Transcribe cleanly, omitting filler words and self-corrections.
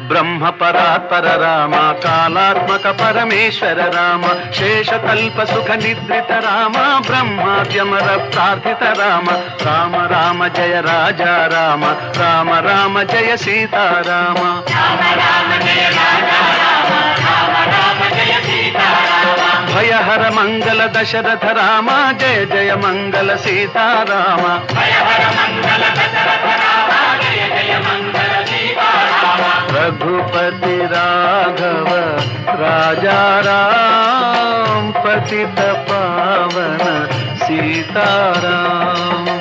బ్రహ్మ పరాత్పర రామ కాలాత్మక పరమేశ్వర రామ శేషకల్ప సుఖ నిద్రిత రామ బ్రహ్మాద్యమర ప్రార్థిత రామ రామ రామ జయ రాజా రామ రామ రామ జయ సీతారామ భయహర మంగళ దశరథ రామ జయ జయ మంగళ సీతారామ रघुपति राघव राजा राम पतित पावन सीताराम।